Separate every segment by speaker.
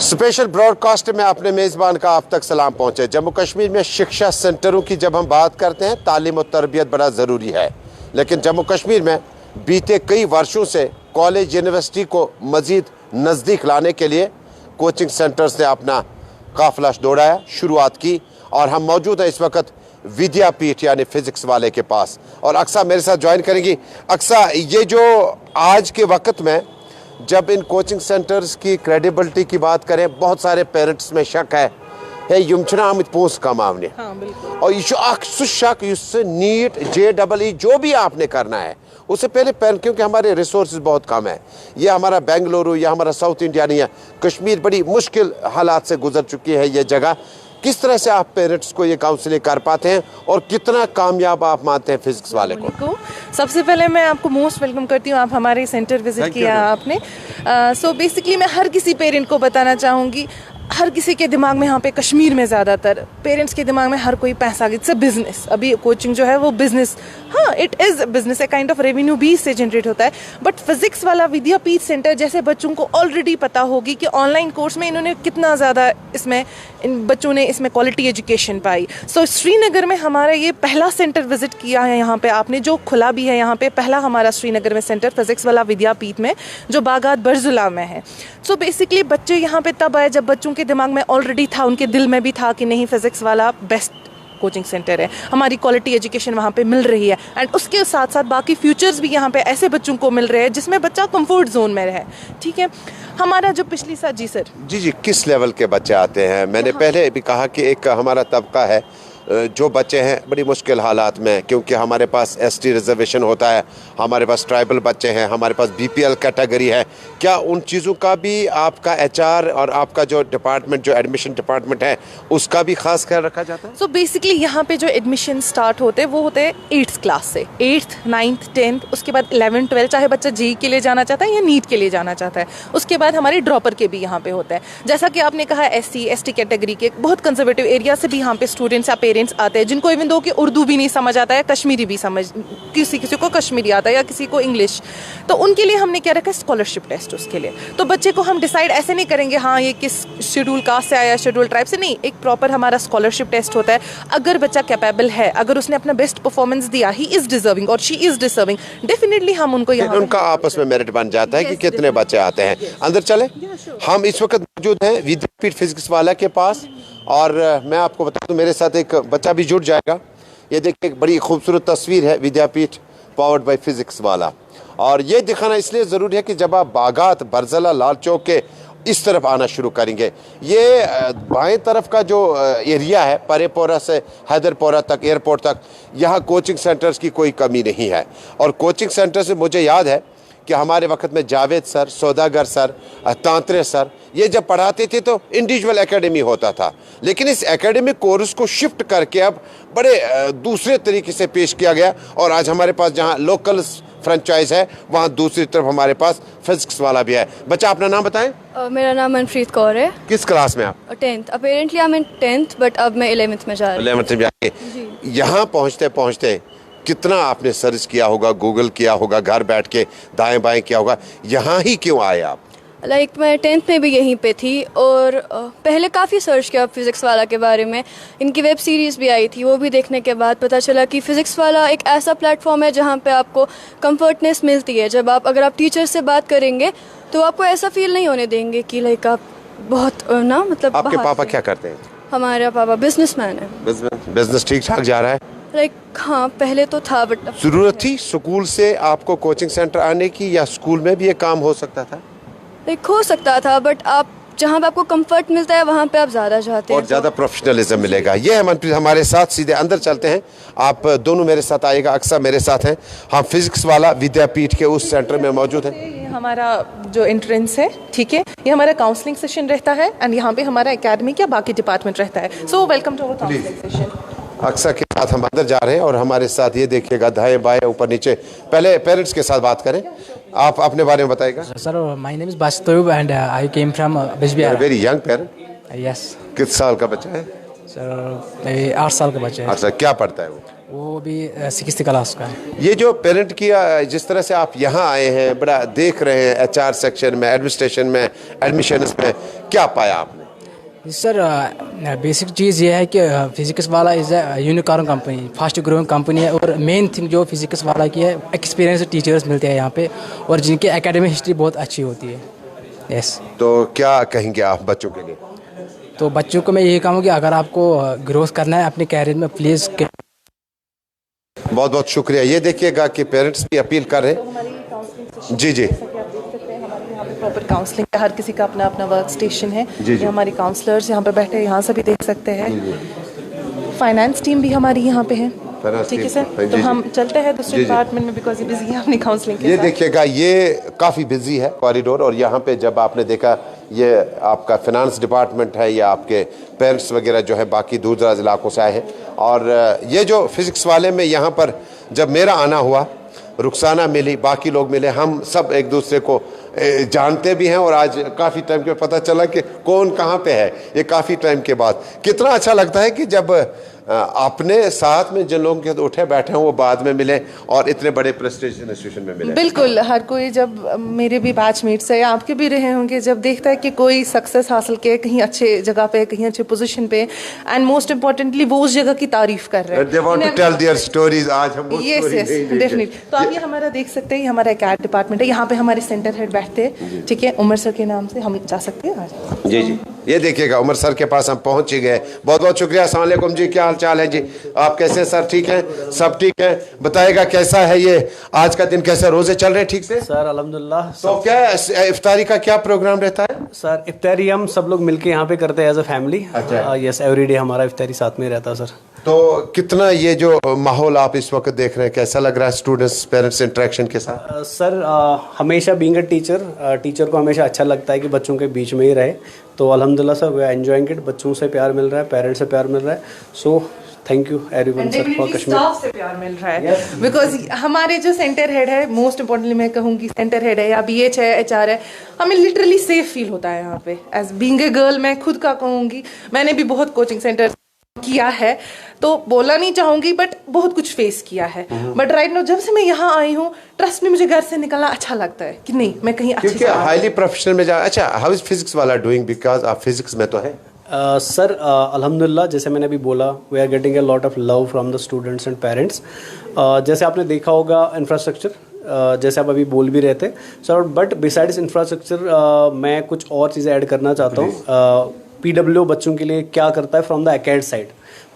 Speaker 1: Special broadcast में अपने मेज़बान का आप तक सलाम पहुंचे। जम्मू कश्मीर में शिक्षा सेंटरों की जब हम बात करते हैं, तालीम और तरबियत बड़ा ज़रूरी है, लेकिन जम्मू कश्मीर में बीते कई वर्षों से कॉलेज यूनिवर्सिटी को मज़ीद नज़दीक लाने के लिए कोचिंग सेंटर्स ने अपना काफिला दौड़ाया, शुरुआत की। और हम मौजूद हैं इस वक्त विद्यापीठ यानी फिज़िक्स वाले के पास, और अक्सा मेरे साथ ज्वाइन करेंगी। अक्सा, ये जो आज के वक्त में जब इन कोचिंग सेंटर्स की क्रेडिबिलिटी की बात करें, बहुत सारे पेरेंट्स में शक है युमछना आमत पोस का मामले।
Speaker 2: हाँ, बिल्कुल।
Speaker 1: और ये शक इससे नीट JEE जो भी आपने करना है उससे पहले क्योंकि हमारे रिसोर्सेज बहुत कम है, ये हमारा बेंगलुरु या हमारा साउथ इंडिया नहीं है, कश्मीर बड़ी मुश्किल हालात से गुजर चुकी है ये जगह। किस तरह से आप पेरेंट्स को ये काउंसलिंग कर पाते हैं और कितना कामयाब आप मानते हैं फिजिक्स वाले को?
Speaker 2: सबसे पहले मैं आपको मोस्ट वेलकम करती हूँ, आप हमारे सेंटर विजिट किया आपने। सो बेसिकली मैं हर किसी पेरेंट को बताना चाहूँगी, हर किसी के दिमाग में यहाँ पे कश्मीर में ज़्यादातर पेरेंट्स के दिमाग में हर कोई पैसा, इट्स अ बिजनेस। अभी कोचिंग जो है वो बिजनेस, हाँ it is business, a kind of revenue भी इससे जनरेट होता है। बट फिजिक्स वाला विद्यापीठ सेंटर जैसे बच्चों को ऑलरेडी पता होगी कि ऑनलाइन कोर्स में इन्होंने कितना ज़्यादा इसमें इन बच्चों ने इसमें क्वालिटी एजुकेशन पाई। सो श्रीनगर में हमारा ये पहला सेंटर विजिट किया है यहाँ पे आपने, जो खुला भी है यहाँ पे पहला हमारा श्रीनगर में सेंटर फिजिक्स वाला विद्यापीठ में, जो बागात बरजुला में है। सो बेसिकली बच्चे यहाँ पे तब आए जब बच्चों के दिमाग में ऑलरेडी था, उनके दिल में भी था कि नहीं फिजिक्स वाला बेस्ट कोचिंग सेंटर है, हमारी क्वालिटी एजुकेशन वहाँ पे मिल रही है। एंड उसके साथ साथ बाकी फ्यूचर्स भी यहाँ पे ऐसे बच्चों को मिल रहे हैं जिसमें बच्चा कंफर्ट जोन में रहे। ठीक है, हमारा जो पिछली साल जी सर
Speaker 1: जी किस लेवल के बच्चे आते हैं? मैंने पहले भी कहा कि एक हमारा तबका है जो बच्चे हैं बड़ी मुश्किल हालात में, क्योंकि हमारे पास ST रिजर्वेशन होता है, हमारे पास ट्राइबल बच्चे हैं, हमारे पास BPL कैटेगरी है। क्या उन चीज़ों का भी आपका HR और आपका जो डिपार्टमेंट, जो एडमिशन डिपार्टमेंट है, उसका भी खास ख्याल रखा जाता है?
Speaker 2: सो बेसिकली यहाँ पे जो एडमिशन स्टार्ट होते हैं वो होते हैं 8th क्लास से, 8th 9th 10th, उसके बाद 11th 12th, चाहे बच्चा JEE के लिए जाना चाहता है या नीट के लिए जाना चाहता है। उसके बाद हमारे ड्रॉपर के भी यहाँ पे होता है। जैसा कि आपने कहा SC ST कैटेगरी के बहुत कंजर्वेटिव एरिया से भी यहाँ पे स्टूडेंट्स या पेरेंट्स आते हैं, जिनको इवन दो कि उर्दू भी नहीं समझ आता है, कश्मीरी भी समझ, किसी को कश्मीरी आता है या किसी को इंग्लिश, तो उनके लिए हमने क्या रखा है स्कॉलरशिप टेस्ट उसके लिए। तो बच्चे को हम डिसाइड ऐसे नहीं करेंगे हाँ ये किस शेड्यूल कास्ट से आया, शेड्यूल ट्राइब से, नहीं, एक प्रॉपर हमारा स्कॉलरशिप टेस्ट होता है। अगर बच्चा कैपेबल है, अगर उसने अपना बेस्ट परफॉर्मेंस दिया, ही इज डिजर्विंग और शी इज डिजर्विंग, डेफिनेटली हम उनको यहाँ
Speaker 1: उनका आपस में मेरिट बन जाता है कि कितने बच्चे आते हैं। अंदर चले, हम इस वक्त मौजूद हैं विद्यापीठ फिजिक्स वाला के पास, और मैं आपको बता दूं मेरे साथ एक बच्चा भी जुड़ जाएगा। ये देखिए एक बड़ी खूबसूरत तस्वीर है विद्यापीठ पावर्ड बाय फिजिक्स वाला, और ये दिखाना इसलिए ज़रूरी है कि जब आप बागात बरजला लाल चौक के इस तरफ आना शुरू करेंगे, ये बाएं तरफ का जो एरिया है परेपोरा से हैदरपोरा तक, एयरपोर्ट तक, यहाँ कोचिंग सेंटर्स की कोई कमी नहीं है। और कोचिंग सेंटर से मुझे याद है कि हमारे वक्त में जावेद सर, सौदागर सर, तांत्रे सर, ये जब पढ़ाते थे तो इंडिविजुअल एकेडमी होता था, लेकिन इस एकेडमिक कोर्स को शिफ्ट करके अब बड़े दूसरे तरीके से पेश किया गया। और आज हमारे पास जहाँ लोकल फ्रेंचाइज है, वहाँ दूसरी तरफ हमारे पास फिजिक्स वाला भी है। बच्चा अपना नाम बताएं।
Speaker 3: मेरा नाम मनप्रीत कौर है।
Speaker 1: किस क्लास में आप?
Speaker 3: 10th। Apparently I am 10th, but अब मैं 11th में जा रही हूँ।
Speaker 1: 11th में जाके यहाँ पहुँचते पहुँचते कितना आपने सर्च किया होगा, गूगल किया होगा, घर बैठ के दाएं बाएं किया होगा, यहाँ ही क्यों आए आप?
Speaker 3: मैं 10th में भी यहीं पे थी, और पहले काफ़ी सर्च किया फिज़िक्स वाला के बारे में। इनकी वेब सीरीज़ भी आई थी, वो भी देखने के बाद पता चला कि फ़िज़िक्स वाला एक ऐसा प्लेटफॉर्म है जहाँ पे आपको कंफर्टनेस मिलती है। जब अगर आप टीचर से बात करेंगे तो आपको ऐसा फील नहीं होने देंगे कि आप बहुत ना, मतलब
Speaker 1: आपके पापा क्या करते हैं?
Speaker 3: हमारे पापा बिजनेसमैन है।
Speaker 1: बिजनेस ठीक ठाक जा रहा है?
Speaker 3: हाँ, पहले तो था, बट
Speaker 1: जरूरत थी स्कूल से आपको कोचिंग सेंटर आने की, या स्कूल में भी ये काम हो सकता था?
Speaker 3: हो सकता था, बट आप जहाँ पे आपको कंफर्ट मिलता है वहाँ पे आप ज़्यादा जाते हैं
Speaker 1: और ज़्यादा प्रोफेशनलिज्म मिलेगा। ये है मनप्रीत हमारे साथ, सीधे अंदर चलते हैं, आप दोनों मेरे साथ आइएगा। अक्सर मेरे साथ हैं, हम फिजिक्स वाला विद्यापीठ के उस सेंटर में मौजूद हैं।
Speaker 2: ये हमारा जो एंट्रेंस है, ठीक है, ये हमारा काउंसलिंग सेशन रहता है, एंड यहाँ पे हमारा एकेडमिक या बाकी डिपार्टमेंट रहता है। So welcome to our counselling session.
Speaker 1: अक्सर के साथ हम अंदर जा रहे हैं, और हमारे साथ ये देखिएगा दाएं बाएं ऊपर नीचे। पहले पेरेंट्स के साथ बात करें, आप अपने बारे में बताइएगा।
Speaker 4: Sir, my name is Bastav and I came from Bijbehara.
Speaker 1: Very young parent.
Speaker 4: Yes.
Speaker 1: किस साल का बच्चा है?
Speaker 4: सर 8 साल का बच्चा है।
Speaker 1: अच्छा, क्या पढ़ता है
Speaker 4: वो अभी 6th क्लास का है।
Speaker 1: ये जो पेरेंट किया, जिस तरह से आप यहाँ आए हैं, बड़ा देख रहे हैं HR सेक्शन में, एडमिनिस्ट्रेशन में, एडमिशन्स में, क्या पाया आपने?
Speaker 4: सर बेसिक चीज़ ये है कि फिजिक्स वाला is a unicorn company, fast growing company है। और मेन थिंग जो फिजिक्स वाला की है, एक्सपीरियंस टीचर्स मिलते हैं यहाँ पे, और जिनकी एकेडमिक हिस्ट्री बहुत अच्छी होती है। यस।
Speaker 1: तो क्या कहेंगे आप बच्चों के लिए?
Speaker 4: तो बच्चों को मैं यही कहूँगा कि अगर आपको ग्रोथ करना है अपने कैरियर में, प्लीज़।
Speaker 1: बहुत बहुत शुक्रिया। ये देखिएगा कि पेरेंट्स भी अपील कर रहे हैं। जी जी,
Speaker 2: प्रॉपर काउंसलिंग है, हर किसी का अपना अपना वर्क स्टेशन है।
Speaker 1: जी।
Speaker 2: ये हमारी काउंसलर्स यहाँ पे बैठे हैं, यहाँ से भी देख सकते हैं। फाइनेंस टीम भी हमारी यहाँ पे है। ठीक है सर, तो हम चलते हैं दूसरे डिपार्टमेंट में, बिकॉज ये बिजी है अपनी काउंसलिंग के
Speaker 1: ये
Speaker 2: साथ।
Speaker 1: देखिएगा, ये काफ़ी बिजी है कॉरिडोर। और यहाँ पे जब आपने देखा, ये आपका फिनांस डिपार्टमेंट है, या आपके पेरेंट्स वगैरह जो है बाकी दूर दराज इलाकों से आए हैं। और ये जो फिज़िक्स वाले में यहाँ पर जब मेरा आना हुआ, रुखसाना मिली, बाकी लोग मिले, हम सब एक दूसरे को जानते भी हैं। और आज काफ़ी टाइम के पता चला कि कौन कहाँ पे है। ये काफ़ी टाइम के बाद कितना अच्छा लगता है कि जब अपने साथ में जिन लोगों के उठे बैठे हैं वो बाद में मिले और इतने बड़े प्रेस्टीज इंस्टीट्यूशन में मिले।
Speaker 2: बिल्कुल, हर कोई, जब मेरे भी बैचमेट्स है या आपके भी रहे होंगे, जब देखता है कि कोई सक्सेस हासिल किया कहीं अच्छे जगह पे, कहीं अच्छे पोजीशन पे, एंड मोस्ट इम्पोर्टेंटली वो उस जगह की तारीफ कर रहे हैं।
Speaker 1: They want to tell their stories। आज हम वो
Speaker 2: यस
Speaker 1: story
Speaker 2: यस
Speaker 1: नहीं देंगे।
Speaker 2: डेफिनेटली। तो आप ये हमारा देख सकते हैं, ये हमारा एकेड डिपार्टमेंट है। यहाँ पे हमारे सेंटर हेड बैठते हैं, ठीक है, उमर सर के नाम से। हम जा सकते हैं आज?
Speaker 1: जी जी, ये देखिएगा उमर सर के पास हम पहुंच ही गए। बहुत बहुत शुक्रिया। अस्सलाम वालेकुम जी, क्या हाल चाल है जी? आप कैसे हैं सर? ठीक हैं, सब ठीक है। बताइएगा कैसा है ये आज का दिन, कैसे रोजे चल रहे हैं? ठीक से
Speaker 5: सर अल्हम्दुलिल्लाह।
Speaker 1: तो क्या इफ्तारी का क्या प्रोग्राम रहता है?
Speaker 5: सर इफ्तारी हम सब लोग मिलके यहाँ पे करते हैं एज अ फैमिली।
Speaker 1: अच्छा।
Speaker 5: यस, एवरीडे हमारा इफ्तारी साथ में रहता है सर।
Speaker 1: तो कितना ये जो माहौल आप इस वक्त देख रहे हैं, कैसा लग रहा है स्टूडेंट्स पेरेंट्स इंटरेक्शन के साथ?
Speaker 5: सर हमेशा बीइंग अ टीचर को हमेशा अच्छा लगता है कि बच्चों के बीच में ही रहे। तो अल्हम्दुलिल्लाह sir, we are enjoying it. बच्चों से प्यार मिल रहा है, पेरेंट्स से प्यार मिल रहा है। So thank you everyone sir for Kashmir.
Speaker 2: Staff से प्यार मिल रहा है, बिकॉज हमारे जो सेंटर हेड है, मोस्ट इम्पोर्टेंटली मैं कहूँगी सेंटर हेड है या BH है, HR है, हमें लिटरली सेफ फील होता है यहाँ पे। एज बीइंग ए गर्ल मैं खुद का कहूँगी, मैंने भी बहुत कोचिंग सेंटर किया है, तो बोलना नहीं चाहूंगी, बट बहुत कुछ फेस किया है। बट राइट नाउ जब से मैं यहाँ आई हूँ, ट्रस्ट में मुझे घर से निकलना अच्छा लगता है कि नहीं मैं कहीं अच्छी
Speaker 1: क्योंकि हाईली प्रोफेशनल में जा। अच्छा, how is Physics Wallah doing, because आप फिजिक्स में तो है?
Speaker 5: सर अल्हम्दुलिल्लाह, जैसे मैंने अभी बोला, we are getting a lot of love from the students and parents. जैसे आपने देखा होगा इंफ्रास्ट्रक्चर, जैसे आप अभी बोल भी रहे थे सर, बट बिसाइड्स इंफ्रास्ट्रक्चर मैं कुछ और चीज़ें ऐड करना चाहता हूँ। PW बच्चों के लिए क्या करता है from the acad side,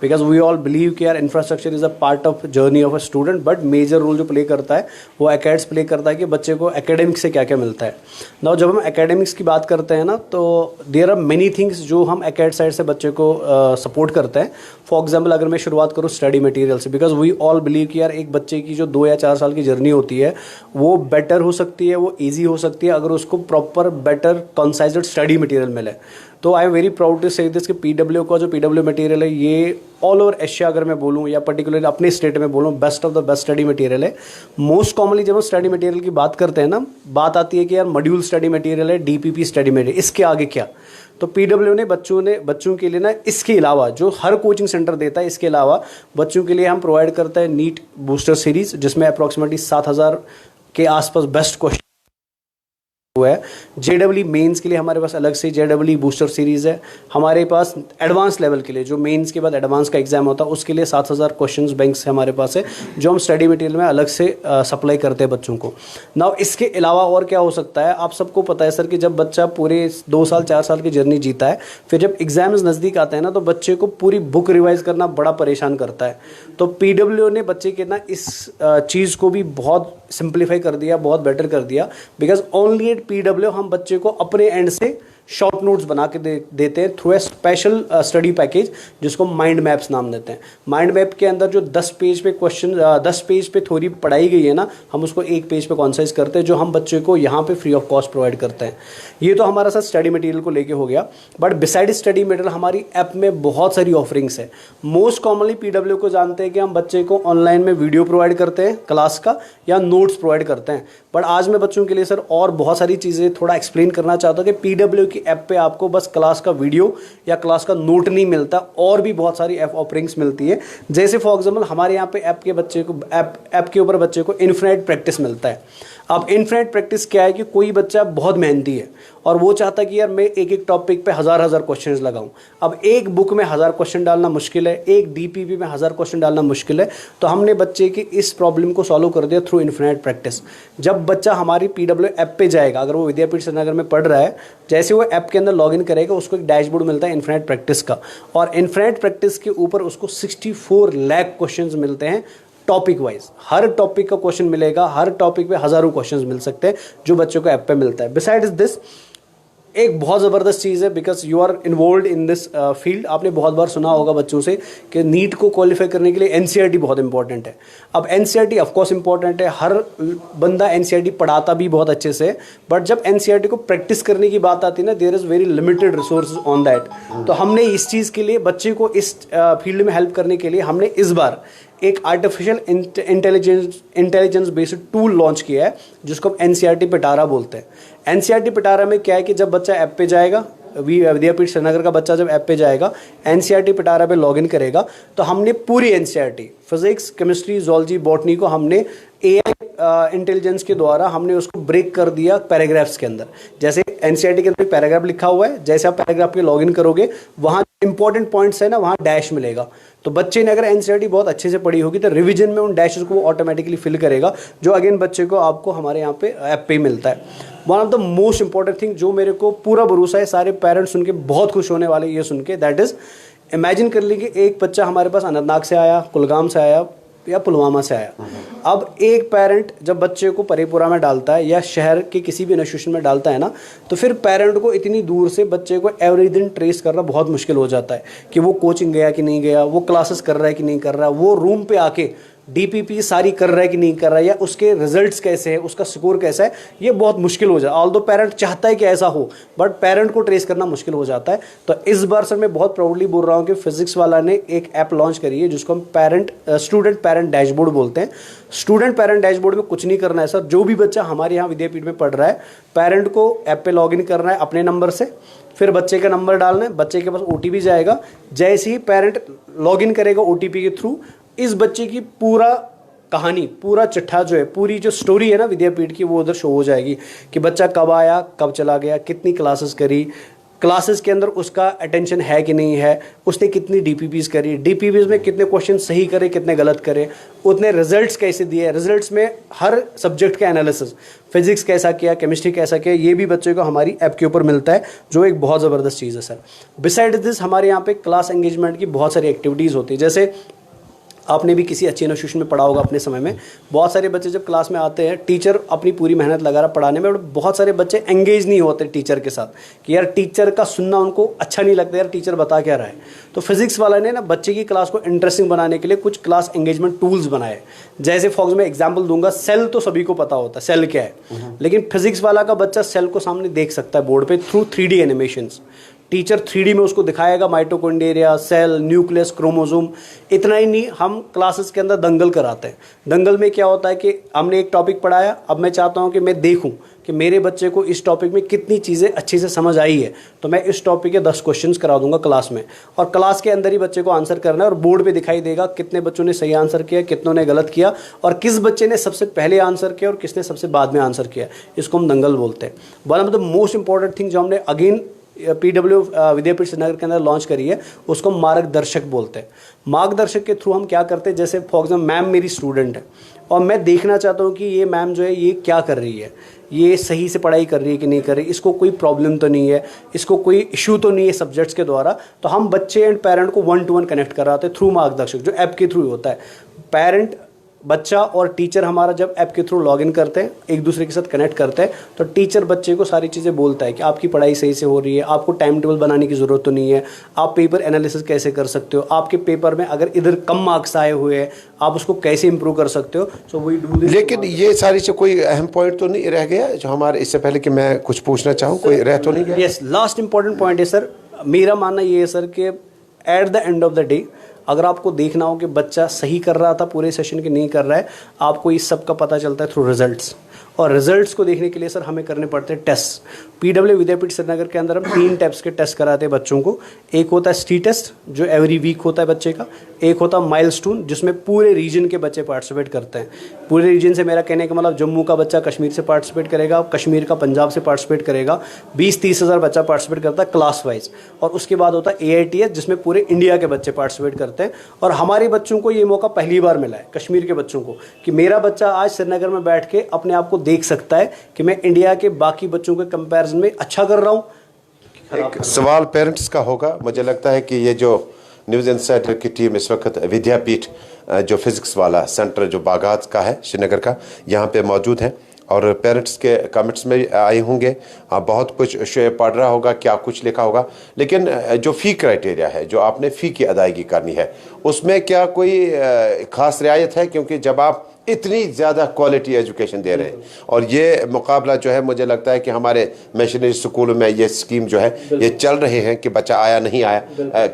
Speaker 5: because we all believe कि यार infrastructure is a part of journey of a student, but major role जो प्ले करता है वो एकेड्स प्ले करता है कि बच्चे को एकेडमिक्स से क्या क्या मिलता है। नाउ जब हम एकेडमिक्स की बात करते हैं ना, तो देयर आर मेनी थिंग्स जो हम एकेड साइड से बच्चे को सपोर्ट करते हैं। फॉर एग्जाम्पल अगर मैं शुरुआत करूँ स्टडी मटेरियल से, बिकॉज वी ऑल बिलीव कि यार एक बच्चे की जो 2 या 4 साल की जर्नी होती है वो बेटर हो सकती है, वो ईजी हो सकती है अगर उसको proper better concised study material मिले। तो I am very proud to say this कि PW का जो PW मटेरियल है ये ऑल ओवर एशिया अगर मैं बोलूँ या पर्टिकुलरली अपने स्टेट में बोलूँ, best of the best study material है। मोस्ट कॉमनली जब हम स्टडी मटेरियल की बात करते हैं ना, बात आती है कि यार मॉड्यूल स्टडी मटेरियल है, DPP स्टडी मटेरियल, इसके आगे क्या? तो PW ने बच्चों के लिए ना, इसके अलावा जो हर कोचिंग सेंटर देता है, इसके अलावा बच्चों के लिए हम प्रोवाइड करते हैं नीट बूस्टर सीरीज, जिसमें अप्रॉक्सीमेटली 7000 के आसपास बेस्ट क्वेश्चन हुआ है। JEE मेंस के लिए हमारे पास अलग से JEE बूस्टर सीरीज़ है। हमारे पास एडवांस लेवल के लिए जो मेंस के बाद एडवांस का एग्जाम होता है उसके लिए 7000 क्वेश्चंस बैंक्स हमारे पास है, जो हम स्टडी मटेरियल में अलग से सप्लाई करते हैं बच्चों को। नाउ इसके अलावा और क्या हो सकता है? आप सबको पता है सर कि जब बच्चा पूरे 2 साल 4 साल की जर्नी जीता है, फिर जब एग्जाम्स नज़दीक आते हैं ना, तो बच्चे को पूरी बुक रिवाइज करना बड़ा परेशान करता है। तो PW ने बच्चे के ना इस चीज़ को भी बहुत सिंप्लीफाई कर दिया, बहुत बेटर कर दिया, बिकॉज ओनली एट PW हम बच्चे को अपने एंड से शॉर्ट नोट्स बना के देते हैं through a special study package जिसको माइंड मैप्स नाम देते हैं। माइंड मैप के अंदर जो 10 पेज पे क्वेश्चन 10 पेज पे थ्योरी पढ़ाई गई है ना, हम उसको 1 पेज पे कॉन्साइज करते हैं, जो हम बच्चे को यहाँ पे फ्री ऑफ कॉस्ट प्रोवाइड करते हैं। ये तो हमारा साथ स्टडी मटेरियल को लेके हो गया, बट बिसाइड स्टडी मटेरियल हमारी ऐप में बहुत सारी ऑफरिंग्स है। मोस्ट कॉमनली PW को जानते हैं कि हम बच्चे को ऑनलाइन में वीडियो प्रोवाइड करते हैं क्लास का या नोट्स प्रोवाइड करते हैं, बट आज मैं बच्चों के लिए सर और बहुत सारी चीज़ें थोड़ा एक्सप्लेन करना चाहता हूँ कि PW कि ऐप पे आपको बस क्लास का वीडियो या क्लास का नोट नहीं मिलता, और भी बहुत सारी ऐप ऑफरिंग्स मिलती है। जैसे फॉर एग्जांपल हमारे यहाँ पे ऐप के ऊपर बच्चे को इन्फिनिट प्रैक्टिस मिलता है। अब इन्फिनिट प्रैक्टिस क्या है कि कोई बच्चा बहुत मेहनती है और वो चाहता है कि यार मैं एक एक टॉपिक पे हज़ार क्वेश्चंस लगाऊं। अब एक बुक में 1000 क्वेश्चन डालना मुश्किल है, एक डीपीपी में 1000 क्वेश्चन डालना मुश्किल है। तो हमने बच्चे की इस प्रॉब्लम को सॉल्व कर दिया थ्रू इन्फिनिट प्रैक्टिस। जब बच्चा हमारी पीडब्ल्यू ऐप पे जाएगा, अगर वो विद्यापीठ श्रीनगर में पढ़ रहा है, जैसे वो ऐप के अंदर लॉगिन करेगा उसको एक डैशबोर्ड मिलता है इन्फिनिट प्रैक्टिस का, और इन्फिनिट प्रैक्टिस के ऊपर उसको 64 लाख क्वेश्चंस मिलते हैं टॉपिक वाइज। हर टॉपिक का क्वेश्चन मिलेगा, हर टॉपिक पे हज़ारों क्वेश्चंस मिल सकते हैं जो बच्चों को ऐप पे मिलता है। बिसाइड्स दिस एक बहुत ज़बरदस्त चीज़ है, because you are involve in this field. आपने बहुत बार सुना होगा बच्चों से कि नीट को क्वालिफाई करने के लिए एनसीईआरटी बहुत इंपॉर्टेंट है। अब एनसीईआरटी ऑफकोर्स इंपॉर्टेंट है, हर बंदा एनसीईआरटी पढ़ाता भी बहुत अच्छे से, बट जब एनसीईआरटी को प्रैक्टिस करने की बात आती है ना, there is very limited resources on that. तो हमने इस चीज़ के लिए बच्चे को इस फील्ड में हेल्प करने के लिए हमने इस बार एक artificial intelligence based tool launch किया है जिसको हम एनसीईआरटी पिटारा बोलते हैं। एनसीईआरटी पिटारा में क्या है कि जब बच्चा ऐप पे जाएगा, विद्यापीठ श्रीनगर का बच्चा जब ऐप पे जाएगा, एनसीईआरटी पिटारा पे लॉगिन करेगा, तो हमने पूरी NCERT physics, chemistry, zoology, botany को हमने एआई इंटेलिजेंस के द्वारा हमने उसको ब्रेक कर दिया पैराग्राफ्स के अंदर। जैसे एनसीईआरटी के अंदर पैराग्राफ लिखा हुआ है, जैसे आप पैराग्राफ पे लॉगिन करोगे वहाँ इंपॉर्टेंट पॉइंट्स है ना, वहाँ डैश मिलेगा। तो बच्चे ने अगर एनसीईआरटी बहुत अच्छे से पढ़ी होगी तो रिवीजन में उन डैशेस को वो ऑटोमेटिकली फिल करेगा, जो अगेन बच्चे को आपको हमारे यहाँ पे ऐप पे मिलता है। One of the most important thing जो मेरे को पूरा भरोसा है सारे पेरेंट्स सुन के बहुत खुश होने वाले ये सुन के, दैट इज़ इमेजिन कर लीजिए एक बच्चा हमारे पास अनंतनाग से आया, कुलगाम से आया या पुलवामा से आया। अब एक पेरेंट जब बच्चे को परेपुरा में डालता है या शहर के किसी भी इंस्टीट्यूशन में डालता है ना, तो फिर पेरेंट को इतनी दूर से बच्चे को एवरी दिन ट्रेस करना बहुत मुश्किल हो जाता है कि वो कोचिंग गया कि नहीं गया, वो क्लासेस कर रहा है कि नहीं कर रहा, वो रूम पे आके डीपीपी सारी कर रहा है कि नहीं कर रहा है, या उसके रिजल्ट्स कैसे हैं, उसका स्कोर कैसा है, ये बहुत मुश्किल हो जाता है। ऑल्दो पेरेंट चाहता है कि ऐसा हो, बट पेरेंट को ट्रेस करना मुश्किल हो जाता है। तो इस बार सर मैं बहुत प्राउडली बोल रहा हूँ कि फिजिक्स वाला ने एक ऐप लॉन्च करी है जिसको हम स्टूडेंट पेरेंट डैशबोर्ड बोलते हैं। स्टूडेंट पेरेंट डैशबोर्ड में कुछ नहीं करना है सर, जो भी बच्चा हमारे यहाँ विद्यापीठ में पढ़ रहा है, पेरेंट को ऐप पे लॉगिन करना है अपने नंबर से, फिर बच्चे का नंबर डालना है, बच्चे के पास ओटीपी जाएगा। जैसे ही पेरेंट लॉगिन करेगा ओटीपी के थ्रू, इस बच्चे की पूरा कहानी, पूरा चिट्ठा जो है, पूरी जो स्टोरी है ना विद्यापीठ की, वो उधर शो हो जाएगी कि बच्चा कब आया, कब चला गया, कितनी क्लासेस करी, क्लासेस के अंदर उसका अटेंशन है कि नहीं है, उसने कितनी डीपीपीज करी, डीपीपीज में कितने क्वेश्चन सही करे, कितने गलत करे, उतने रिजल्ट्स कैसे दिए, रिजल्ट्स में हर सब्जेक्ट का एनालिसिस, फिजिक्स कैसा किया, केमिस्ट्री कैसा किया, ये भी बच्चे को हमारी ऐप के ऊपर मिलता है, जो एक बहुत ज़बरदस्त चीज़ है सर। बिसाइड दिस हमारे यहाँ पे क्लास एंगेजमेंट की बहुत सारी एक्टिविटीज़ होती है। जैसे आपने भी किसी अच्छे इंस्टीट्यूशन में पढ़ा होगा अपने समय में, बहुत सारे बच्चे जब क्लास में आते हैं, टीचर अपनी पूरी मेहनत लगा रहा पढ़ाने में, बट बहुत सारे बच्चे एंगेज नहीं होते टीचर के साथ कि यार टीचर का सुनना उनको अच्छा नहीं लगता, यार टीचर बता क्या रहा है। तो फिजिक्स वाला ने ना बच्चे की क्लास को इंटरेस्टिंग बनाने के लिए कुछ क्लास एंगेजमेंट टूल्स बनाए। जैसे फॉर मैं एग्जाम्पल दूंगा, सेल तो सभी को पता होता है सेल क्या है, लेकिन फिजिक्स वाला का बच्चा सेल को सामने देख सकता है बोर्ड पे through 3D animations. Teacher 3D में उसको दिखाएगा माइटोकॉन्ड्रिया, सेल, न्यूक्लियस, क्रोमोसोम। इतना ही नहीं, हम क्लासेस के अंदर दंगल कराते हैं। दंगल में क्या होता है कि हमने एक टॉपिक पढ़ाया, अब मैं चाहता हूं कि मैं देखूं कि मेरे बच्चे को इस टॉपिक में कितनी चीज़ें अच्छी से समझ आई है, तो मैं इस टॉपिक के 10 क्वेश्चंस करा दूंगा क्लास में, और क्लास के अंदर ही बच्चे को आंसर करना है, और बोर्ड पे दिखाई देगा कितने बच्चों ने सही आंसर किया, कितनों ने गलत किया, और किस बच्चे ने सबसे पहले आंसर किया और किसने सबसे बाद में आंसर किया। इसको हम दंगल बोलते हैं। One of the most important thing जो हमने अगेन पीडब्ल्यू विद्यापीठ श्रीनगर के अंदर लॉन्च करी है, उसको मार्गदर्शक बोलते हैं। मार्गदर्शक के थ्रू हम क्या करते हैं, जैसे फॉर एग्जाम्पल मैम मेरी स्टूडेंट है और मैं देखना चाहता हूँ कि ये मैम जो है ये क्या कर रही है, ये सही से पढ़ाई कर रही है कि नहीं कर रही, इसको कोई प्रॉब्लम तो नहीं है, इसको कोई इशू तो नहीं है सब्जेक्ट्स के द्वारा। तो हम बच्चे एंड पेरेंट को 1-to-1 कनेक्ट कराते हैं थ्रू मार्गदर्शक, जो ऐप के थ्रू होता है। पेरेंट, बच्चा और टीचर हमारा जब ऐप के थ्रू लॉगिन करते हैं, एक दूसरे के साथ कनेक्ट करते हैं, तो टीचर बच्चे को सारी चीज़ें बोलता है कि आपकी पढ़ाई सही से हो रही है, आपको टाइम टेबल बनाने की ज़रूरत तो नहीं है, आप पेपर एनालिसिस कैसे कर सकते हो, आपके पेपर में अगर इधर कम मार्क्स आए हुए हैं आप उसको कैसे इंप्रूव कर सकते हो। सो वही डू दिस।
Speaker 1: लेकिन ये सारी से कोई अहम पॉइंट तो नहीं रह गया जो हमारे, इससे पहले कि मैं कुछ पूछना चाहूँ, कोई रह तो नहीं गया?
Speaker 5: यस, लास्ट इंपॉर्टेंट पॉइंट है सर, मेरा मानना ये है सर कि at the end of the day अगर आपको देखना हो कि बच्चा सही कर रहा था पूरे सेशन के नहीं कर रहा है, आपको इस सब का पता चलता है थ्रू रिजल्ट्स। और रिजल्ट्स को देखने के लिए सर हमें करने पड़ते हैं टेस्ट। पीडब्ल्यू विद्यापीठ श्रीनगर के अंदर हम 3 टाइप्स के टेस्ट कराते हैं बच्चों को। एक होता है ST टेस्ट जो एवरी वीक होता है बच्चे का, एक होता है माइलस्टोन जिसमें पूरे रीजन के बच्चे पार्टिसिपेट करते हैं। पूरे रीजन से मेरा कहने का मतलब जम्मू का बच्चा कश्मीर से पार्टिसिपेट करेगा, कश्मीर का पंजाब से पार्टिसिपेट करेगा, 20-30 हज़ार बच्चा पार्टिसिपेट करता है क्लास वाइज। और उसके बाद होता है AITS जिसमें पूरे इंडिया के बच्चे पार्टिसिपेट करते हैं। और हमारे बच्चों को ये मौका पहली बार मिला है, कश्मीर के बच्चों को, कि मेरा बच्चा आज श्रीनगर में बैठ के अपने आप को देख सकता है कि मैं इंडिया के बाकी बच्चों के कंपैरिजन में अच्छा कर रहा हूँ।
Speaker 1: एक सवाल पेरेंट्स का होगा, मुझे लगता है कि ये जो न्यूज़ इंसाइडर की टीम इस वक्त विद्यापीठ जो फिजिक्स वाला सेंटर जो बागात का है श्रीनगर का, यहाँ पे मौजूद है और पेरेंट्स के कमेंट्स में आए होंगे, बहुत कुछ पढ़ रहा होगा, क्या कुछ लिखा होगा। लेकिन जो फ़ी क्राइटेरिया है, जो आपने फ़ी की अदायगी करनी है, उसमें क्या कोई ख़ास रियायत है? क्योंकि जब आप इतनी ज़्यादा क्वालिटी एजुकेशन दे रहे हैं और ये मुकाबला जो है, मुझे लगता है कि हमारे मिशनरी स्कूलों में ये स्कीम जो है ये चल रहे हैं कि बच्चा आया नहीं आया,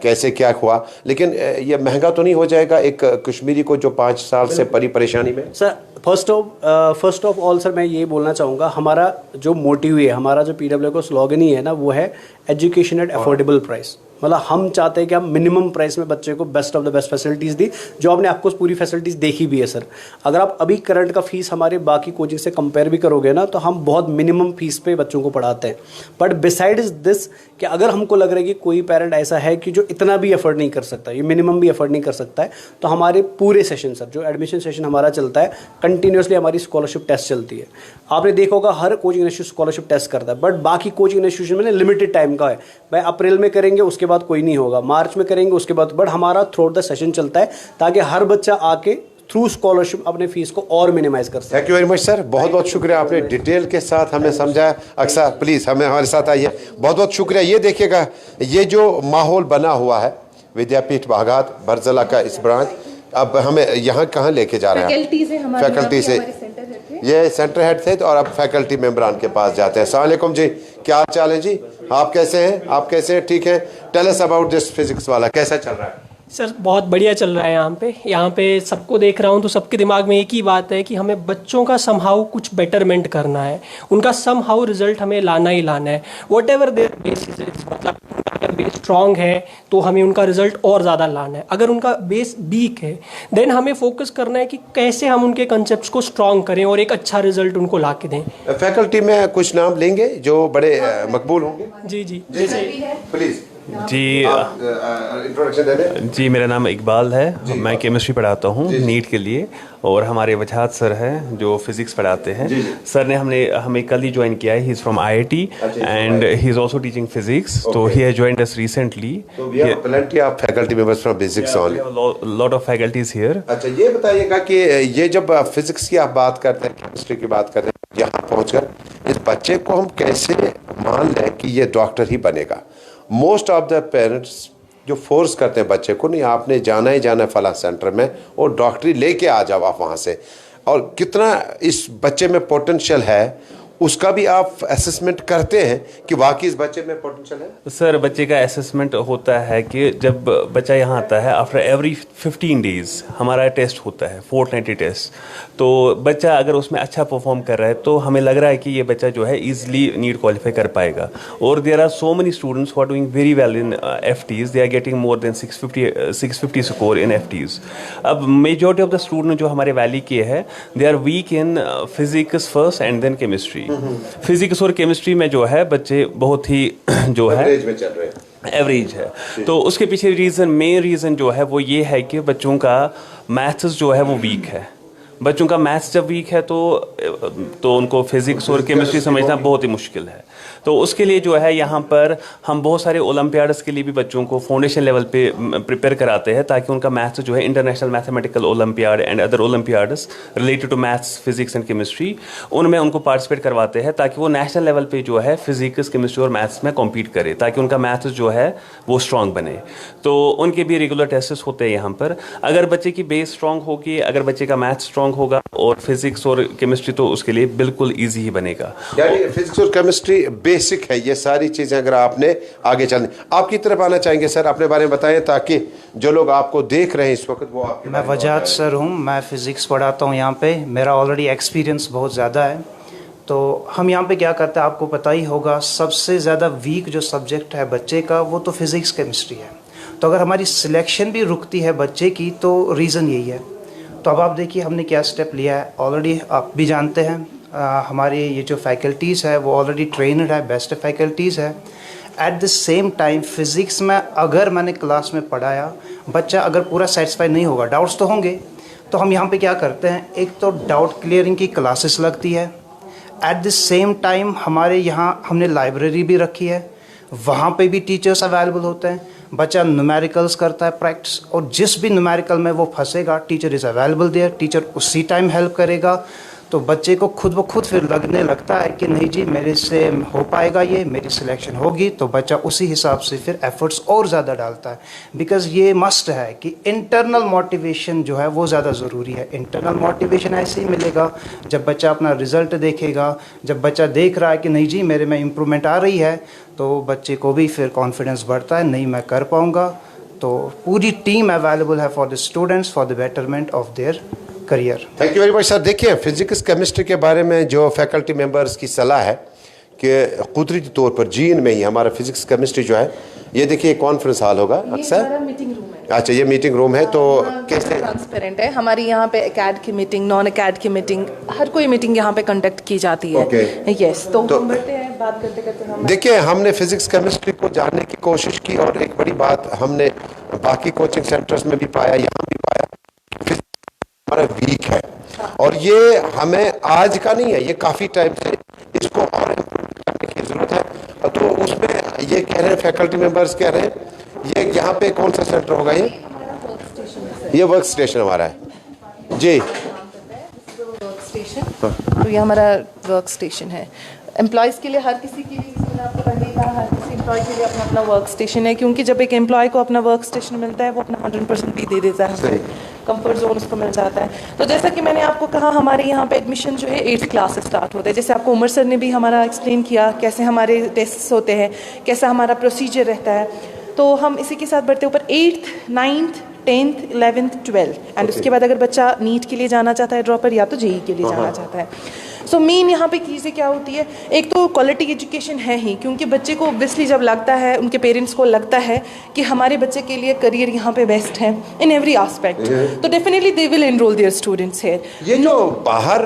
Speaker 1: कैसे क्या हुआ, लेकिन ये महंगा तो नहीं हो जाएगा एक कश्मीरी को जो 5 साल से बड़ी परेशानी में?
Speaker 5: Sir first of all sir मैं ये बोलना चाहूँगा, हमारा जो मोटिव है, हमारा जो PW को स्लोगन ही है ना, वो है एजुकेशन एट अफोर्डेबल प्राइस। मतलब हम चाहते हैं कि हम मिनिमम प्राइस में बच्चे को best of the best facilities दी, जो आपने आपको पूरी फैसिलिटीज़ देखी भी है सर। अगर आप अभी करंट का फीस हमारे बाकी कोचिंग से कंपेयर भी करोगे ना, तो हम बहुत मिनिमम फीस पे बच्चों को पढ़ाते हैं। बट बिसाइड्स दिस कि अगर हमको लग रहा है कि कोई पेरेंट ऐसा है कि जो इतना भी अफोर्ड नहीं कर सकता, ये मिनिमम भी अफोर्ड नहीं कर सकता है, तो हमारे पूरे सेशन सर, जो एडमिशन सेशन हमारा चलता है, कंटिन्यूसली हमारी स्कॉलरशिप टेस्ट चलती है। आपने देखा होगा हर कोचिंग इंस्टीट्यूट स्कॉलरशिप टेस्ट करता है, बट बाकी कोचिंग इंस्टीट्यूशन में लिमिटेड टाइम का है, भाई अप्रैल में करेंगे उसके बाद कोई नहीं होगा, मार्च में करेंगे उसके बाद, बट हमारा थ्रू आउट द सेशन चलता है ताकि हर बच्चा आके थ्रू स्कॉलरशिप अपने फीस को और मिनिमाइज कर सके।
Speaker 1: Thank you very much sir, बहुत बहुत शुक्रिया, आपने डिटेल के साथ हमें समझाया। अक्सर प्लीज़ हमारे साथ आइए, बहुत बहुत शुक्रिया। ये देखिएगा, ये जो माहौल बना हुआ है विद्यापीठ बागात बरजला का इस ब्रांच, अब हमें यहाँ कहाँ लेके जा रहे हैं? फैकल्टी से ये सेंटर हेड थे, तो और अब फैकल्टी मेंबरान के पास जाते हैं। अस्सलाम वालेकुम जी, क्या हाल चाल है जी? आप कैसे हैं? आप कैसे हैं? ठीक है। Tell us about this Physics Wallah, कैसा चल रहा है?
Speaker 6: सर बहुत बढ़िया चल रहा है यहाँ पे सबको देख रहा हूँ तो सबके दिमाग में एक ही बात है कि हमें बच्चों का समहाउ कुछ बेटरमेंट करना है, उनका समहाउ रिजल्ट हमें लाना ही लाना है, what ever there base is. मतलब अगर बेस स्ट्रॉन्ग है तो हमें उनका रिजल्ट और ज़्यादा लाना है, अगर उनका बेस वीक है देन हमें फोकस करना है कि कैसे हम उनके कंसेप्ट को स्ट्रॉन्ग करें और एक अच्छा रिजल्ट उनको ला के दें।
Speaker 1: फैकल्टी में कुछ नाम लेंगे जो बड़े मकबूल होंगे?
Speaker 6: जी जी,
Speaker 1: जैसे प्लीज़
Speaker 7: जी
Speaker 1: इंट्रोडक्शन दे दें।
Speaker 7: जी मेरा नाम इकबाल है, मैं केमिस्ट्री पढ़ाता हूँ नीट के लिए, और हमारे वजहात सर हैं जो फिज़िक्स पढ़ाते हैं। सर ने हमें कल ही ज्वाइन किया है, he is from IIT and he is also teaching physics, तो he has joined us recently.
Speaker 1: So we have plenty of faculty members from physics only.
Speaker 7: Lot of faculties here.
Speaker 1: अच्छा, ये बताइएगा कि ये जब फिजिक्स की आप बात करते हैं, केमिस्ट्री की बात करते हैं, यहाँ पहुँचकर इस बच्चे को हम कैसे मान लें कि ये डॉक्टर ही बनेगा? मोस्ट ऑफ द पेरेंट्स जो फोर्स करते हैं बच्चे को, नहीं आपने जाना ही जाना है फला सेंटर में और डॉक्टरी लेके आ जाओ आप वहाँ से, और कितना इस बच्चे में पोटेंशियल है उसका भी आप असेसमेंट करते हैं कि वाकई इस बच्चे में पोटेंशियल है?
Speaker 7: सर बच्चे का असेसमेंट होता है कि जब बच्चा यहाँ आता है आफ्टर एवरी 15 डेज हमारा टेस्ट होता है, फोर्टनाइटली टेस्ट। तो बच्चा अगर उसमें अच्छा परफॉर्म कर रहा है तो हमें लग रहा है कि ये बच्चा जो है ईजिली नीट क्वालिफाई कर पाएगा। और there are so many students who are doing very well in FTs, they are getting more than 650 score in FTs। अब मेजॉरिटी ऑफ द स्टूडेंट जो हमारे वैली के है, they are weak in physics first and then chemistry. Physics और chemistry में जो है बच्चे बहुत ही जो है
Speaker 1: एवरेज में चल रहे हैं,
Speaker 7: एवरेज है। तो उसके पीछे मेन रीज़न जो है वो ये है कि बच्चों का मैथ्स जो है वो वीक है। बच्चों का मैथ्स जब वीक है तो उनको फिजिक्स और केमिस्ट्री समझना बहुत ही मुश्किल है। तो उसके लिए जो है यहाँ पर हम बहुत सारे ओलंपियाड्स के लिए भी बच्चों को फाउंडेशन लेवल पे प्रिपेयर कराते हैं, ताकि उनका मैथ्स जो है international mathematical olympiad and other olympiads related to maths, physics and chemistry, उनमें उनको पार्टिसिपेट करवाते हैं ताकि वो नेशनल लेवल पे जो है फिजिक्स, केमिस्ट्री और मैथ्स में कॉम्पीट करे, ताकि उनका मैथ्स जो है वो स्ट्रॉन्ग बने। तो उनके भी रेगुलर टेस्ट होते हैं यहाँ पर। अगर बच्चे की बेस स्ट्रॉन्ग होगी, अगर बच्चे का मैथ्स स्ट्रॉन्ग होगा और फिजिक्स और केमिस्ट्री, तो उसके लिए बिल्कुल ईजी ही बनेगा।
Speaker 1: यानी फिजिक्स और केमिस्ट्री बेसिक है, ये सारी चीजें अगर आपने आगे चलनी। आपकी तरफ आना चाहेंगे सर, अपने बारे में बताएं ताकि जो लोग आपको देख रहे हैं इस वक्त वो आपके।
Speaker 8: मैं वजाहत सर हूँ, मैं फिज़िक्स पढ़ाता हूँ यहाँ पे। मेरा ऑलरेडी एक्सपीरियंस बहुत ज़्यादा है। तो हम यहाँ पे क्या करते हैं, आपको पता ही होगा, सबसे ज़्यादा वीक जो सब्जेक्ट है बच्चे का वो तो फिज़िक्स केमिस्ट्री है। तो अगर हमारी सिलेक्शन भी रुकती है बच्चे की तो रीज़न यही है। तो अब आप देखिए हमने क्या स्टेप लिया है, ऑलरेडी आप भी जानते हैं हमारे ये जो फैकल्टीज़ है वो ऑलरेडी ट्रेनड है, बेस्ट फैकल्टीज़ है। At the same time physics में अगर मैंने क्लास में पढ़ाया, बच्चा अगर पूरा सेटिस्फाई नहीं होगा, डाउट्स तो होंगे, तो हम यहाँ पे क्या करते हैं, एक तो डाउट क्लियरिंग की क्लासेस लगती है। एट द सेम टाइम हमारे यहाँ हमने लाइब्रेरी भी रखी है, वहाँ पे भी टीचर्स अवेलेबल होते हैं। बच्चा न्यूमेरिकल्स करता है प्रैक्टिस, और जिस भी न्यूमेरिकल में वो फंसेगा teacher is available there, teacher उसी टाइम हेल्प करेगा। तो बच्चे को खुद ब खुद फिर लगने लगता है कि नहीं जी मेरे से हो पाएगा, ये मेरी सिलेक्शन होगी, तो बच्चा उसी हिसाब से फिर एफर्ट्स और ज़्यादा डालता है। बिकॉज़ ये मस्ट है कि इंटरनल मोटिवेशन जो है वो ज़्यादा ज़रूरी है। इंटरनल मोटिवेशन ऐसे ही मिलेगा जब बच्चा अपना रिज़ल्ट देखेगा, जब बच्चा देख रहा है कि नहीं जी मेरे में इम्प्रूवमेंट आ रही है, तो बच्चे को भी फिर कॉन्फिडेंस बढ़ता है, नहीं मैं कर पाऊँगा। तो पूरी टीम अवेलेबल है for the students for the betterment of their career.
Speaker 1: Thank you very much sir. देखिए फिजिक्स केमिस्ट्री के बारे में जो फैकल्टी मेंबर्स की सलाह है कि कुदरती तौर पर जीन में ही हमारा फिजिक्स केमिस्ट्री जो है, ये देखिए कॉन्फ्रेंस हॉल होगा अक्सर,
Speaker 2: मीटिंग रूम है।
Speaker 1: अच्छा ये मीटिंग रूम है, तो कैसे
Speaker 2: ट्रांसपेरेंट है हमारी यहाँ पे एकेड की मीटिंग, नॉन एकेड की मीटिंग, हर कोई मीटिंग यहाँ पे कंडक्ट की जाती है। यस, तो हम बढ़ते हैं बात करते करते हम
Speaker 1: देखिए हमने फिजिक्स केमिस्ट्री को जानने की कोशिश की, और एक बड़ी बात हमने बाकी कोचिंग सेंटर्स में भी पाया, यहाँ भी पाया, हमारा वीक है। और ये हमें आज का नहीं है, ये काफ़ी टाइम से इसको और इम्प्रूव करने की ज़रूरत है। तो उसमें ये कह रहे हैं फैकल्टी मेंबर्स कह रहे हैं, ये यहाँ पे कौन सा सेंटर होगा, ये वर्क स्टेशन हमारा है जी।
Speaker 2: तो ये हमारा वर्क स्टेशन है एम्प्लॉयज़ के लिए, हर किसी के लिए, मैंने आपको पहले ही कहा, हर किसी एम्प्लॉय के लिए अपना अपना वर्क स्टेशन है, क्योंकि जब एक एम्प्लॉय को अपना वर्क स्टेशन मिलता है वो अपना 100% भी दे देता है, कंफर्ट जोन उसको मिल जाता है। तो जैसा कि मैंने आपको कहा, हमारे यहाँ पे एडमिशन जो है 8th क्लास से स्टार्ट होता है। जैसे आपको उमर सर ने भी हमारा एक्सप्लेन किया कैसे हमारे टेस्ट होते हैं, कैसा हमारा प्रोसीजर रहता है। तो हम इसी के साथ बढ़ते ऊपर 8th, 9th, 10th, 11th, 12th and उसके बाद अगर बच्चा नीट के लिए जाना चाहता है ड्रॉपर, या तो जेई के लिए जाना चाहता है। सो मेन यहाँ पे चीज़ें क्या होती है, एक तो क्वालिटी एजुकेशन है ही, क्योंकि बच्चे को ऑब्वियसली जब लगता है, उनके पेरेंट्स को लगता है कि हमारे बच्चे के लिए करियर यहाँ पे बेस्ट है इन एवरी आस्पेक्ट, तो definitely they will enrol their students here.
Speaker 1: ये जो बाहर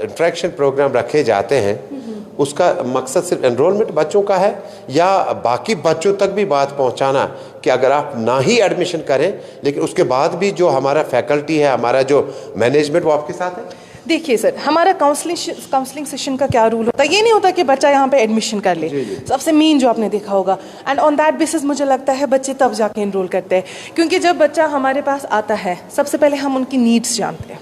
Speaker 1: इंटरेक्शन प्रोग्राम रखे जाते हैं, उसका मकसद सिर्फ एनरोलमेंट बच्चों का है, या बाकी बच्चों तक भी बात पहुंचाना कि अगर आप ना ही एडमिशन करें लेकिन उसके बाद भी जो हमारा फैकल्टी है, हमारा जो मैनेजमेंट, वो आपके साथ है?
Speaker 2: देखिए सर, हमारा काउंसलिंग सेशन का क्या रूल होता है, ये नहीं होता कि बच्चा यहाँ पे एडमिशन कर ले। सबसे मेन जो आपने देखा होगा, एंड ऑन दैट बेसिस मुझे लगता है बच्चे तब जाके एनरोल करते हैं, क्योंकि जब बच्चा हमारे पास आता है सबसे पहले हम उनकी नीड्स जानते हैं।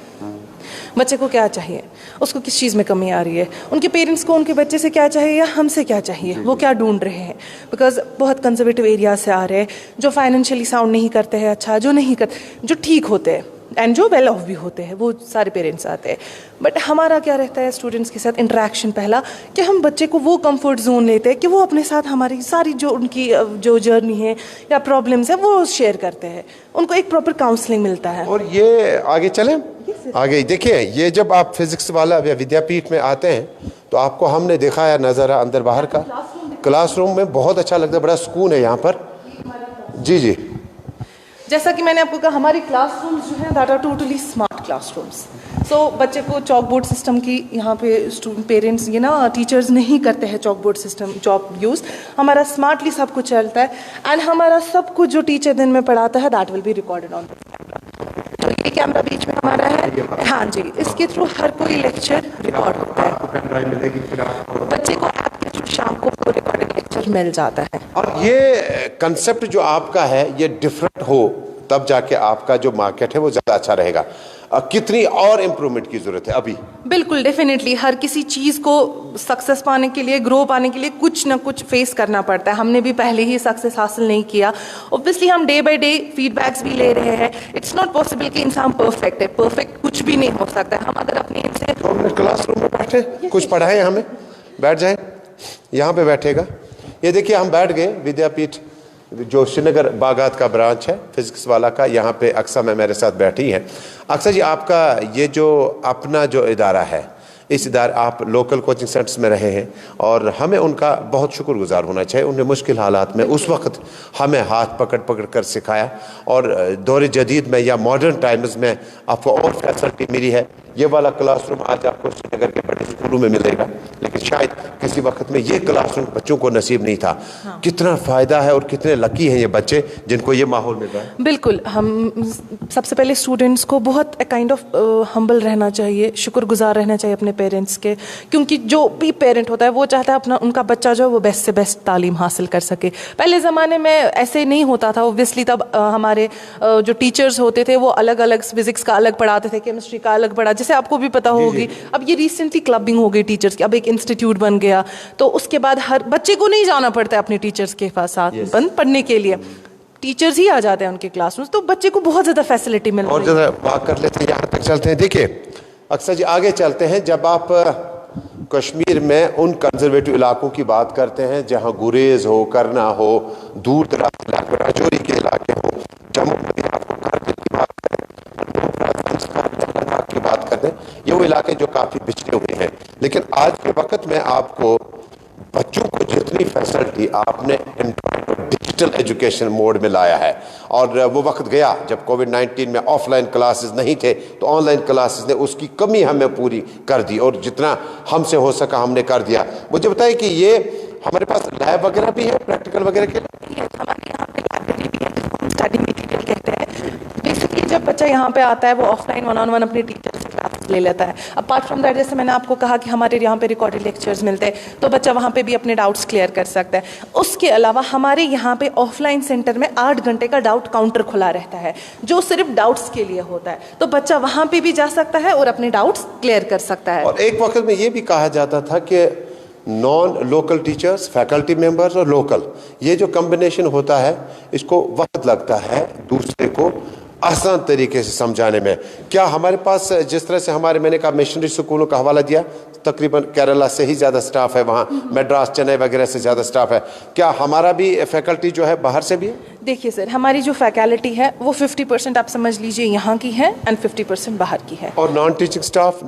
Speaker 2: बच्चे को क्या चाहिए, उसको किस चीज़ में कमी आ रही है, उनके पेरेंट्स को उनके बच्चे से क्या चाहिए या हमसे क्या चाहिए, वो क्या ढूंढ रहे हैं। बिकॉज बहुत कंजर्वेटिव एरिया से आ रहे हैं, जो फाइनेंशियली साउंड नहीं करते हैं, अच्छा जो नहीं करते, जो ठीक होते हैं एंड जो वेल ऑफ भी होते हैं, वो सारे पेरेंट्स आते हैं। बट हमारा क्या रहता है स्टूडेंट्स के साथ इंटरेक्शन पहला, कि हम बच्चे को वो कंफर्ट जोन लेते हैं कि वो अपने साथ हमारी सारी जो उनकी जो जर्नी है या प्रॉब्लम्स है वो शेयर करते हैं, उनको एक प्रॉपर काउंसलिंग मिलता है।
Speaker 1: और ये आगे चलें, आगे देखिए, ये जब आप फिजिक्स वाला या विद्यापीठ में आते हैं तो आपको हमने देखा है नज़ारा अंदर बाहर का, क्लासरूम में बहुत अच्छा लगता है, बड़ा सुकून है यहाँ पर। जी जी,
Speaker 2: जैसा कि मैंने आपको कहा, हमारी क्लासरूम्स जो हैं that are totally smart classrooms. So बच्चे को चॉक बोर्ड सिस्टम की यहाँ पे स्टूडेंट पेरेंट्स ये ना टीचर्स नहीं करते हैं chalk board system chalk use, हमारा स्मार्टली सब कुछ चलता है, एंड हमारा सब कुछ जो टीचर दिन में पढ़ाता है that will be recorded on the camera. तो ये कैमरा बीच में हमारा है, हाँ जी, इसके थ्रू हर कोई लेक्चर रिकॉर्ड होता है, बच्चे को ऐप के थ्रू शाम को रिकॉर्डेड लेक्चर मिल जाता है।
Speaker 1: और ये कंसेप्ट जो आपका है ये डिफरेंट हो, तब जाके आपका जो मार्केट है वो ज़्यादा अच्छा रहेगा। कितनी और इम्प्रूवमेंट की ज़रूरत है अभी?
Speaker 2: बिल्कुल, डेफिनेटली हर किसी चीज़ को सक्सेस पाने के लिए, ग्रो पाने के लिए कुछ ना कुछ फेस करना पड़ता है। हमने भी पहले ही सक्सेस हासिल नहीं किया, ऑब्वियसली हम डे बाय डे फीडबैक्स भी ले रहे हैं। इट्स नॉट पॉसिबल कि इंसान परफेक्ट है, परफेक्ट कुछ भी नहीं हो सकता है। हम अगर अपने इनसे
Speaker 1: क्लासरूम में बैठे कुछ पढ़ाएं, हमें बैठ जाएं, यहाँ पे बैठेगा। ये देखिए हम बैठ गए, विद्यापीठ जो श्रीनगर बागात का ब्रांच है फिजिक्स वाला का, यहाँ पे अक्सा में मेरे साथ बैठी हैं। अक्सा जी, आपका ये जो अपना जो इदारा है, इस इदारे आप लोकल कोचिंग सेंटर्स में रहे हैं और हमें उनका बहुत शुक्रगुजार होना चाहिए। उन्हें मुश्किल हालात में उस वक्त हमें हाथ पकड़ पकड़ कर सिखाया और दौर जदीद में या मॉडर्न टाइम्स में आपको और फैसिलिटी मिली है। ये वाला क्लासरूम आज आपको श्रीनगर के बड़े स्कूलों में मिलेगा, लेकिन शायद किसी वक्त में ये क्लासरूम बच्चों को नसीब नहीं था।
Speaker 2: हाँ।
Speaker 1: कितना फ़ायदा है और कितने लकी हैं ये बच्चे जिनको ये माहौल मिल रहा है।
Speaker 2: बिल्कुल, हम सबसे पहले स्टूडेंट्स को बहुत काइंड ऑफ हम्बल रहना चाहिए, शुक्रगुजार रहना चाहिए अपने पेरेंट्स के, क्योंकि जो भी पेरेंट होता है वो चाहता है अपना उनका बच्चा जो है वो बेस्ट से बेस्ट तालीम हासिल कर सके। पहले ज़माने में ऐसे नहीं होता था ओब्वियसली, तब हमारे जो टीचर्स होते थे वो अलग अलग, फिजिक्स का अलग पढ़ाते थे, केमिस्ट्री का अलग पढ़ा, जैसे आपको भी पता होगी। अब ये रिसेंटली क्लबिंग हो गई टीचर्स की, अब एक इंस्टीट्यूट बन गया, तो उसके बाद हर बच्चे को नहीं जाना पड़ता है अपने टीचर्स के पास पढ़ने के लिए, टीचर्स ही आ जाते हैं उनके क्लासरूम, तो बच्चे को बहुत ज़्यादा फैसिलिटी मिल रही है।
Speaker 1: और ज़रा बात कर लेते हैं, यहाँ तक चलते हैं। देखिए अक्सर जी आगे चलते हैं, जब आप कश्मीर में उन कंजर्वेटिव इलाकों की बात करते हैं जहाँ गुरेज हो, करना हो, दूर दराज इलाके, राजौरी के इलाके हो, जम्मू में आपको कारगिल की बात करें, की बात करते हैं, ये वो इलाके जो काफ़ी पिछड़े हुए हैं। लेकिन आज के वक्त में आपको बच्चों को जितनी फैसिलिटी आपने डिजिटल एजुकेशन मोड में लाया है, और वो वक्त गया जब कोविड-19 में ऑफलाइन क्लासेस नहीं थे, तो ऑनलाइन क्लासेस ने उसकी कमी हमें पूरी कर दी और जितना हमसे हो सका हमने कर दिया। मुझे बताइए कि ये हमारे पास लैब वगैरह भी है प्रैक्टिकल वगैरह के लिए?
Speaker 2: हमारे यहाँ पे लाइब्रेरी भी है, स्टडी मटेरियल कहते हैं। बेसिकली जब बच्चा यहाँ पे आता है वो ऑफलाइन 1-on-1 अपने टीचर से क्लास ले लेता है। अपार्ट फ्रॉम दैट, जैसे मैंने आपको कहा कि हमारे यहाँ पे रिकॉर्डेड लेक्चर्स मिलते हैं, तो बच्चा वहाँ पे भी अपने डाउट्स क्लियर कर सकता है। उसके अलावा हमारे यहाँ पे ऑफलाइन सेंटर में 8 घंटे का डाउट काउंटर खुला रहता है, जो सिर्फ डाउट्स के लिए होता है, तो बच्चा वहाँ पे भी जा सकता है और अपने डाउट्स क्लियर कर सकता है।
Speaker 1: और एक वक्त में ये भी कहा जाता था कि non local teachers, faculty members और लोकल, ये जो कॉम्बिनेशन होता है इसको वक्त लगता है दूसरे को आसान तरीके से समझाने में। क्या हमारे पास जिस तरह से हमारे, मैंने कहा मिशनरी स्कूलों का हवाला दिया, तकरीबन केरला से ही ज़्यादा स्टाफ है वहाँ, मद्रास, चेन्नई वगैरह से ज़्यादा स्टाफ है, क्या हमारा भी फैकल्टी जो है बाहर से भी है?
Speaker 2: देखिए सर, हमारी जो फैकल्टी है वो 50% आप समझ लीजिए यहाँ की है एंड 50% बाहर की है।
Speaker 1: और non teaching staff?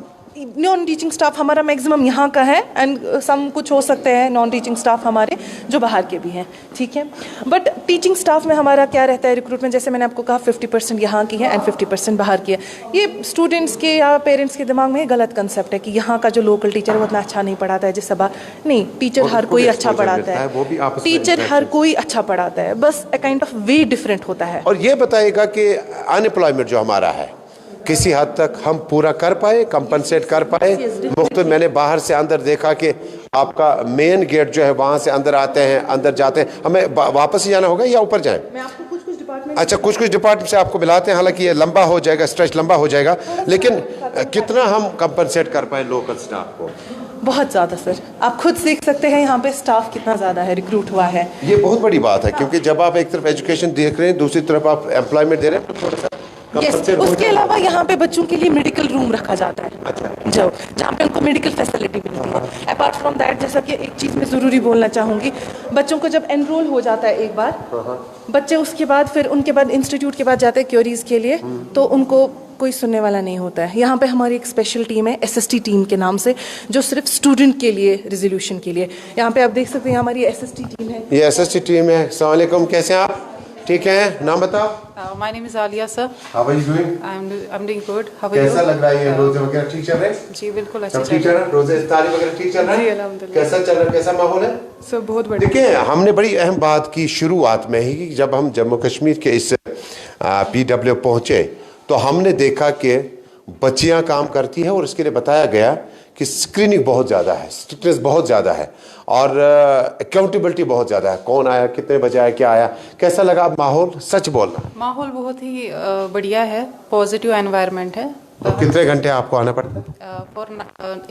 Speaker 2: Non teaching staff हमारा मैक्सिमम यहाँ का है एंड सम कुछ हो सकते हैं नॉन टीचिंग स्टाफ हमारे जो बाहर के भी हैं, ठीक है। बट टीचिंग स्टाफ में हमारा क्या रहता है रिक्रूटमेंट, जैसे मैंने आपको कहा 50% यहाँ की है एंड 50% बाहर की है। ये स्टूडेंट्स के या पेरेंट्स के दिमाग में गलत कंसेप्ट है कि यहाँ का जो लोकल टीचर है वो इतना अच्छा नहीं पढ़ाता है जिस सब नहीं, टीचर हर कोई अच्छा पढ़ाता है, टीचर हर कोई अच्छा पढ़ाता है, बस a kind of way different होता है।
Speaker 1: और ये बताइएगा कि अनएम्प्लॉयमेंट जो हमारा है किसी हद तक हम पूरा कर पाए, कंपनसेट कर पाए? मुख्तलिफ मैंने बाहर से अंदर देखा कि आपका मेन गेट जो है वहाँ से अंदर आते हैं, अंदर जाते हैं, हमें वापस ही जाना होगा या ऊपर जाएं?
Speaker 2: मैं आपको कुछ डिपार्टमेंट,
Speaker 1: अच्छा, कुछ डिपार्टमेंट से आपको मिलाते हैं, हालांकि ये लंबा हो जाएगा, स्ट्रेच लंबा हो जाएगा, लेकिन कितना हम कंपनसेट कर पाए लोकल स्टाफ को?
Speaker 2: बहुत ज़्यादा सर, आप खुद सीख सकते हैं यहाँ पे स्टाफ कितना ज़्यादा है, रिक्रूट हुआ है।
Speaker 1: ये बहुत बड़ी बात है, क्योंकि जब आप एक तरफ एजुकेशन देख रहे हैं, दूसरी तरफ आप एम्प्लॉयमेंट दे रहे हैं, तो थोड़ा सा
Speaker 2: उसके अलावा यहाँ पे बच्चों के लिए मेडिकल रूम रखा जाता है। अच्छा। जो जहाँ पे उनको मेडिकल फैसिलिटी मिलती है। अपार्ट फ्रॉम दैट, जैसा कि एक चीज़ मैं ज़रूरी बोलना चाहूँगी, बच्चों को जब एनरोल हो जाता है एक बार, बच्चे उसके बाद फिर उनके बाद इंस्टीट्यूट के बाद जाते हैं क्यूरीज के लिए, तो उनको कोई सुनने वाला नहीं होता है। यहाँ पे हमारी एक स्पेशल टीम है SST टीम के नाम से, जो सिर्फ स्टूडेंट के लिए, रिजोल्यूशन के लिए, यहाँ पे आप देख सकते हैं हमारी SST टीम है।
Speaker 1: ये SST टीम है। अस्सलाम वालेकुम, कैसे हैं आप? ठीक है, नाम बताओ।
Speaker 9: My name is Alia sir.
Speaker 1: How are you doing?
Speaker 9: I'm doing good. How are you?
Speaker 1: कैसा लग रहा है? ये रोजे वगैरह ठीक चल रहे हैं?
Speaker 9: जी बिल्कुल अच्छा
Speaker 1: सब ठीक चल रहा है? रोजे इफ्तारी वगैरह ठीक चल रहा है?
Speaker 9: जी अल्हम्दुलिल्लाह।
Speaker 1: कैसा चल रहा है? कैसा माहौल है?
Speaker 9: सब बहुत बढ़िया।
Speaker 1: देखिए, हमने बड़ी अहम बात की शुरुआत में ही कि जब हम जम्मू कश्मीर के इस PW पहुंचे तो हमने देखा कि बच्चियां काम करती है और इसके लिए बताया गया कि स्क्रीनिंग बहुत ज़्यादा है, स्ट्रिक्टनेस बहुत ज़्यादा है और अकाउंटेबिलिटी बहुत ज़्यादा है। कौन आया, कितने बजे आया, क्या आया, कैसा लगा माहौल? सच बोलना।
Speaker 9: माहौल बहुत ही बढ़िया है, पॉजिटिव एनवायरनमेंट है।
Speaker 1: तो कितने घंटे आपको आना पड़ता है?
Speaker 9: For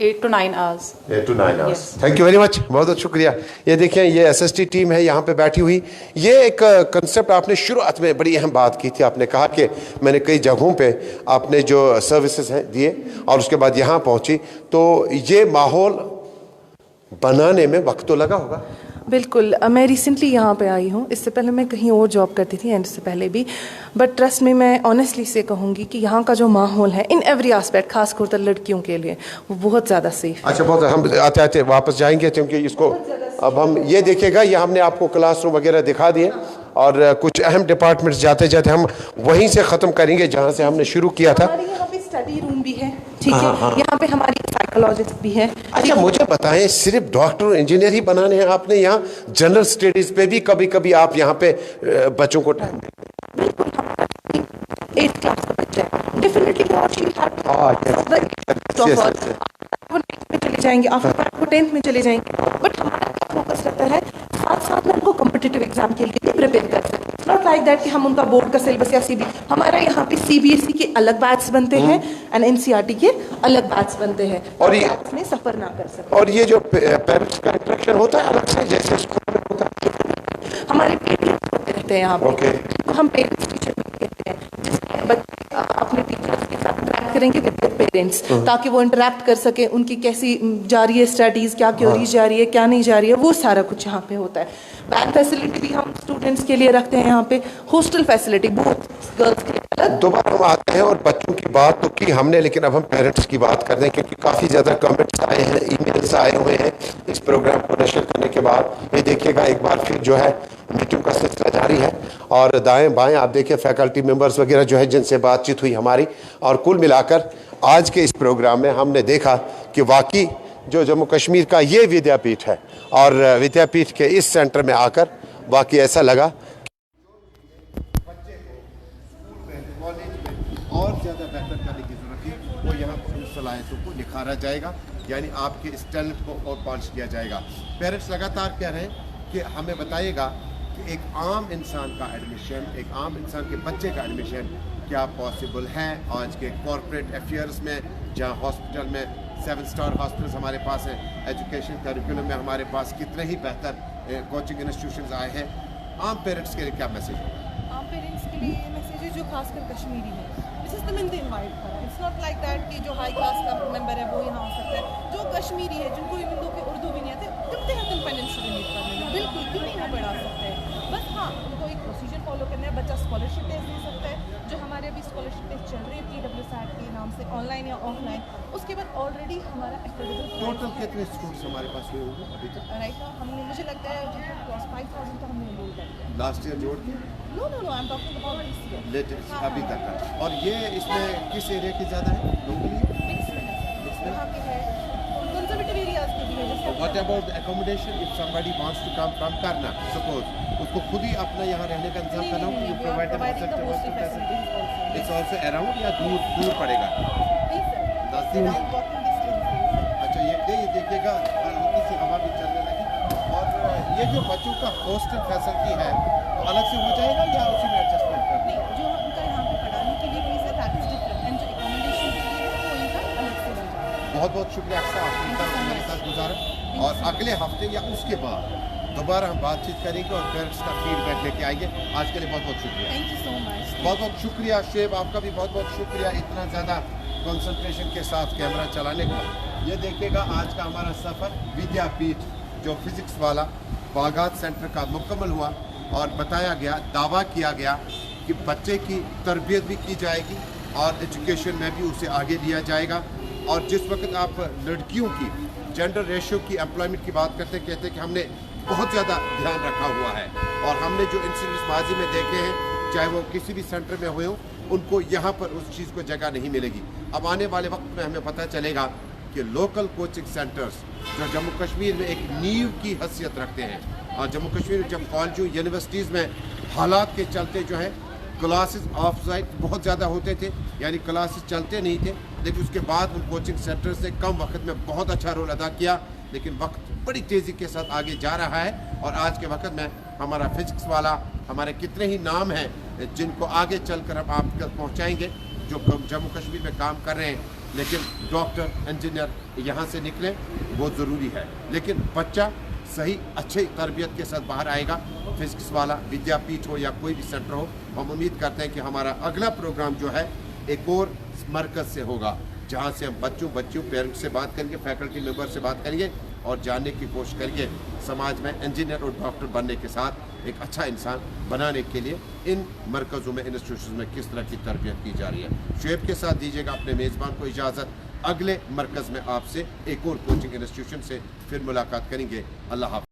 Speaker 9: 8 to 9 hours।
Speaker 1: 8 to 9 hours। Thank you very much, बहुत बहुत शुक्रिया। ये देखिए, ये SST टीम है यहाँ पे बैठी हुई। ये एक कंसेप्ट आपने शुरुआत में बड़ी अहम बात की थी, आपने कहा कि मैंने कई जगहों पे आपने जो सर्विसेज हैं दिए और उसके बाद यहाँ पहुँची, तो ये माहौल बनाने में वक्त तो लगा होगा?
Speaker 2: बिल्कुल मैं रिसेंटली यहाँ पे आई हूँ। इससे पहले मैं कहीं और जॉब करती थी एंड से पहले भी, बट ट्रस्ट में मैं ऑनेस्टली से कहूँगी कि यहाँ का जो माहौल है इन एवरी एस्पेक्ट, खासकर तो लड़कियों के लिए, वो बहुत ज़्यादा सेफ है।
Speaker 1: अच्छा, बहुत हम आते आते वापस जाएंगे क्योंकि इसको अब हम ये देखिएगा, ये हमने आपको क्लासरूम वगैरह दिखा दिए और कुछ अहम डिपार्टमेंट्स जाते जाते हम वहीं से ख़त्म करेंगे जहाँ से हमने शुरू किया था।
Speaker 2: हमारे यहाँ पे स्टडी रूम भी है, ठीक है, यहाँ पे हमारी साइकोलॉजिस्ट भी है।
Speaker 1: अच्छा, मुझे बताएं, सिर्फ डॉक्टर और इंजीनियर ही बनाने हैं आपने यहाँ? जनरल स्टडीज पे भी कभी कभी आप यहाँ पे बच्चों को टाइम देते हैं?
Speaker 2: 8th क्लास का बच्चा है, डेफिनेटली में चले जाएंगे, आफ्टर दैट वो 10th में चले जाएंगे, बट हमारा फोकस रहता है साथ साथ में उनको कॉम्पिटिटिव एग्जाम के लिए प्रिपेयर कर सकें। इट्स नॉट लाइक दैट कि हम उनका बोर्ड का सिलेबस या हमारा यहाँ पे CBSE के अलग बैच बनते हैं एंड NCERT के अलग बैच बनते हैं, और ये में सफर ना कर सके।
Speaker 1: और ये जो पेरेंट्स का इंटरेक्शन होता है अलग से जैसे स्कूल में होता है?
Speaker 2: हमारे पेरेंट्स होते रहते हैं यहाँ पे,
Speaker 1: Okay.
Speaker 2: हम पेरेंट्स टीचर कहते हैं, जिसमें बच्चे अपने टीचर्स के साथ इंटरेक्ट करेंगे विद पेरेंट्स, ताकि वो इंटरेक्ट कर सके, उनकी कैसी जा रही है स्टडीज, क्या क्योरीज जा रही है, क्या नहीं जा रही है, वो सारा कुछ यहाँ पे होता है। बैग फैसिलिटी भी हम स्टूडेंट्स के लिए रखते हैं यहाँ पे, हॉस्टल फैसिलिटी बहुत गर्ल्स के लिए अलग।
Speaker 1: दोबारा हम आते हैं और बच्चों की बात तो की हमने, लेकिन अब हम पेरेंट्स की बात कर रहे हैं क्योंकि काफ़ी ज़्यादा कमेंट्स आए हैं, ईमेल्स आए हुए हैं इस प्रोग्राम को नशर करने के बाद। ये देखिएगा एक बार फिर जो है मीटिंग का सिलसिला जारी है और दाएं बाएं आप देखिए फैकल्टी मेंबर्स वगैरह जो है जिनसे बातचीत हुई हमारी, और कुल मिलाकर आज के इस प्रोग्राम में हमने देखा कि वाकई जो जम्मू कश्मीर का ये विद्यापीठ है और विद्यापीठ के इस सेंटर में आकर वाकई ऐसा लगा बच्चे को स्कूल में, कॉलेज में और ज़्यादा बेहतर करने की ज़रूरत है। वो यहाँ पर सलाहियतों को निखारा जाएगा, यानी आपके इस टैलेंट को और पॉलिश किया जाएगा। पेरेंट्स लगातार कह रहे हैं कि हमें बताइएगा कि एक आम इंसान का एडमिशन, एक आम इंसान के बच्चे का एडमिशन क्या पॉसिबल है आज के कॉर्पोरेट अफेयर्स में, जहाँ हॉस्पिटल में 7 स्टार हॉस्पिटल्स हमारे पास हैं, एजुकेशन करिकुलम में हमारे पास कितने ही बेहतर कोचिंग इंस्टीट्यूशंस आए हैं। आम पेरेंट्स के लिए क्या मैसेज होगा?
Speaker 10: आम पेरेंट्स के लिए ये मैसेज है जो खासकर कश्मीरी है, this is the main invite करा। इट्स नॉट लाइक दैट कि जो हाई क्लास का मेंबर है वो यहाँ आ सकता है। जो कश्मीरी है, जिनको इवन दो कि उर्दू भी नहीं आते, जब तक इंडिपेंडेंस शुरू करने में बिल्कुल क्यों नहीं ना बढ़ा सकते हैं। बस हाँ, उनको एक प्रोसीजर फॉलो करना है। बच्चा स्कॉलरशिप टेस्ट दे सकता है, जो हमारे अभी स्कॉलरशिप टेस्ट चल रही है PWSAT के नाम से, ऑनलाइन या ऑफलाइन। उसके बाद ऑलरेडी हमारा
Speaker 1: टोटल कितने स्टूडेंट्स हमारे पास हुए होंगे अभी तक?
Speaker 10: राइट नाउ हमने, मुझे लगता है 5000 तो हमने एनरोल कर दिया
Speaker 1: लास्ट ईयर जोड़ के?
Speaker 10: No no no, I am talking about this year,
Speaker 1: latest अभी तक का। और ये इसमें किस एरिया की ज़्यादा है लोकली?
Speaker 10: यहाँ के है कंजर्वेटिव एरियाज के भी है, जैसे
Speaker 1: What about accommodation? If somebody wants to come from Karna, suppose, उसको खुद ही अपना यहाँ रहने का इंतजाम करना होगा? You provide them hostel facilities. It's also around या दूर पड़ेगा? नज़दीक? अच्छा, ये देखिएगा हल्की सी हवा भी चलने लगी। और ये जो बच्चों का हॉस्टल फैसिलिटी है वो अलग से हो जाएगा या उसी में एडजस्टमेंट करना है?
Speaker 10: जो उनका यहाँ पे पढ़ाने के लिए फीस है दैट इज डिफरेंट, एंड जो एकोमोडेशन के लिए है वो इनका अलग से हो जाएगा।
Speaker 1: बहुत बहुत शुक्रिया अक्सर आपने इतना वक्त मेरे साथ गुजारा, और अगले हफ्ते या उसके बाद दोबारा हम बातचीत करेंगे और पेरेंट्स का फीडबैक लेके आएंगे। आज के लिए बहुत बहुत शुक्रिया।
Speaker 10: Thank you so much.
Speaker 1: बहुत बहुत शुक्रिया शेब, आपका भी बहुत बहुत शुक्रिया इतना ज़्यादा कंसंट्रेशन के साथ कैमरा चलाने का। ये देखिएगा आज का हमारा सफ़र विद्यापीठ जो फिज़िक्स वाला बागात सेंटर का मुकम्मल हुआ, और बताया गया, दावा किया गया कि बच्चे की तरबियत भी की जाएगी और एजुकेशन में भी उसे आगे लिया जाएगा। और जिस वक्त आप लड़कियों की जेंडर रेशियो की एम्प्लॉयमेंट की बात करते कहते कि हमने बहुत ज़्यादा ध्यान रखा हुआ है, और हमने जो इंसिडेंट्स माजी में देखे हैं, चाहे वो किसी भी सेंटर में हुए हो, उनको यहाँ पर उस चीज़ को जगह नहीं मिलेगी। अब आने वाले वक्त में हमें पता चलेगा कि लोकल कोचिंग सेंटर्स जो जम्मू कश्मीर में एक नींव की हैसियत रखते हैं, और जम्मू कश्मीर में जब कॉलेजों यूनिवर्सिटीज़ में हालात के चलते जो है क्लासेस ऑफ साइट बहुत ज़्यादा होते थे, यानी क्लासेस चलते नहीं थे, लेकिन उसके बाद उन कोचिंग सेंटर्स ने कम वक्त में बहुत अच्छा रोल अदा किया। लेकिन वक्त बड़ी तेज़ी के साथ आगे जा रहा है, और आज के वक्त में हमारा फिजिक्स वाला, हमारे कितने ही नाम हैं जिनको आगे चलकर हम आप तक पहुँचाएँगे, जो जम्मू कश्मीर में काम कर रहे हैं। लेकिन डॉक्टर, इंजीनियर यहाँ से निकले वो ज़रूरी है, लेकिन बच्चा सही अच्छी तरबियत के साथ बाहर आएगा। फिजिक्स वाला विद्यापीठ हो या कोई भी सेंटर हो, हम उम्मीद करते हैं कि हमारा अगला प्रोग्राम जो है एक और मरकज़ से होगा, जहाँ से हम बच्चों पेरेंट्स से बात करेंगे, फैकल्टी मेंबर से बात करेंगे और जानने की कोशिश करिए समाज में इंजीनियर और डॉक्टर बनने के साथ एक अच्छा इंसान बनाने के लिए इन मरकज़ों में, इंस्टीट्यूशन में किस तरह की तरबियत की जा रही है। शुएब के साथ दीजिएगा अपने मेज़बान को इजाज़त। अगले मरकज़ में आपसे एक और कोचिंग इंस्टीट्यूशन से फिर मुलाकात करेंगे। अल्लाह हाफ़िज़।